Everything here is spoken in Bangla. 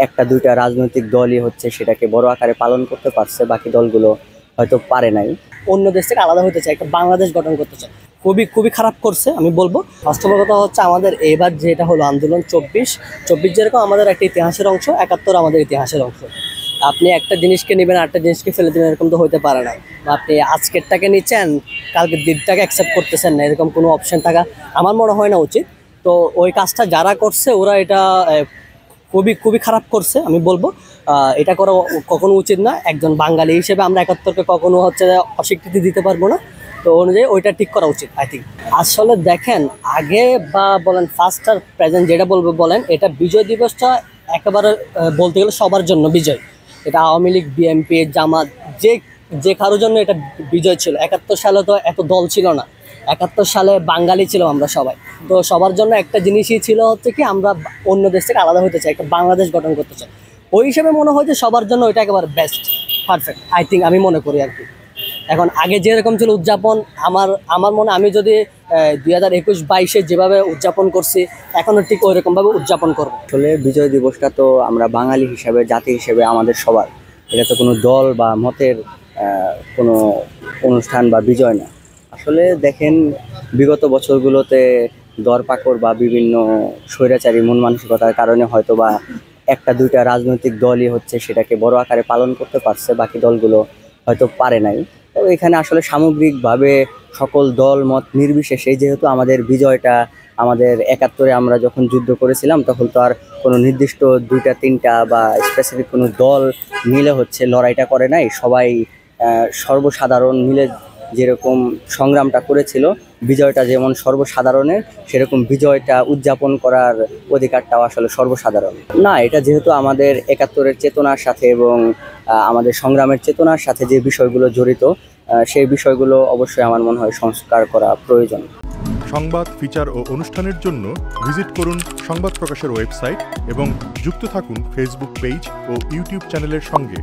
একটা দুইটা রাজনৈতিক দলই হচ্ছে সেটাকে বড় আকারে পালন করতে পারছে, বাকি দলগুলো হয়তো পারে নাই। অন্য দেশ থেকে আলাদা হতে চায়, একটা বাংলাদেশ গঠন করতে চায়। খুবই খুবই খারাপ করছে আমি বলবো। বাস্তব কথা হচ্ছে আমাদের এবার যেটা হলো আন্দোলন 24 যেরকম আমাদের একটা ইতিহাসের অংশ, 71 আমাদের ইতিহাসের অংশ। আপনি একটা জিনিসকে নেবেন আরেকটা জিনিসকে ফেলে দেবেন, এরকম তো হইতে পারে না। বা আপনি আজকেরটাকে নিচ্ছেন, কালকে দিনটাকে অ্যাকসেপ্ট করতেছেন না, এরকম কোনো অপশন থাকা আমার মনে হয় না উচিত। তো ওই কাজটা যারা করছে ওরা এটা খুবই খুবই খারাপ করছে আমি বলবো। এটা করা কখনো উচিত না। একজন বাঙালি হিসেবে আমরা 71কে কখনো হচ্ছে অস্বীকৃতি দিতে পারবো না। তো অনুযায়ী ওইটা ঠিক করা উচিত আই থিঙ্ক। আসলে দেখেন, আগে বা বলেন ফার্স্ট আর প্রেজেন্ট যেটা বলবো বলেন, এটা বিজয় দিবসটা একেবারে বলতে গেলে সবার জন্য বিজয়। এটা আওয়ামী লীগ, বিএনপি, জামাত, যে যে কারোর জন্য এটা বিজয় ছিল। 71 সালে তো এত দল ছিল না, 71 সালে বাঙালি ছিল আমরা সবাই। তো সবার জন্য একটা জিনিসই ছিল হচ্ছে কি, আমরা অন্য দেশ থেকে আলাদা হতে চাই, একটা বাংলাদেশ গঠন করতে চাই। ওই হিসেবে মনে হয় যে সবার জন্য ওইটা একেবারে বেস্ট, পারফেক্ট আই থিঙ্ক, আমি মনে করি আর কি। এখন আগে যেরকম ছিল উদযাপন, আমার মনে আমি যদি 2021-22 যেভাবে উদযাপন করছি, এখনও ঠিক ওই রকমভাবে উদযাপন করবো। আসলে বিজয় দিবসটা তো আমরা বাঙালি হিসাবে, জাতি হিসেবে আমাদের সবার, এটা তো কোনো দল বা মতের কোনো অনুষ্ঠান বা বিজয় না। আসলে দেখেন, বিগত বছরগুলোতে দরপাকড় বা বিভিন্ন স্বৈরাচারী মন মানসিকতার কারণে হয়তো বা একটা দুইটা রাজনৈতিক দলই হচ্ছে সেটাকে বড় আকারে পালন করতে পারছে, বাকি দলগুলো হয়তো পারে নাই। তো এখানে আসলে সামগ্রিকভাবে সকল দল মত নির্বিশেষে, যেহেতু আমাদের বিজয়টা, আমাদের 71-এ আমরা যখন যুদ্ধ করেছিলাম তখন তো আর কোনো নির্দিষ্ট দুইটা তিনটা বা স্পেসিফিক কোনো দল মিলে হচ্ছে লড়াইটা করে নাই। সবাই সর্বসাধারণ মিলে যেরকম সংগ্রামটা করেছিল, বিজয়টা যেমন সর্বসাধারণের, সেরকম বিজয়টা উদযাপন করার অধিকারটাও আসলে সর্বসাধারণ না। এটা যেহেতু আমাদের 71-এর চেতনার সাথে এবং আমাদের সংগ্রামের চেতনার সাথে যে বিষয়গুলো জড়িত, সেই বিষয়গুলো অবশ্যই আমার মনে হয় সংস্কার করা প্রয়োজন। সংবাদ, ফিচার ও অনুষ্ঠানের জন্য ভিজিট করুন সংবাদ প্রকাশের ওয়েবসাইট এবং যুক্ত থাকুন ফেসবুক পেজ ও ইউটিউব চ্যানেলের সঙ্গে।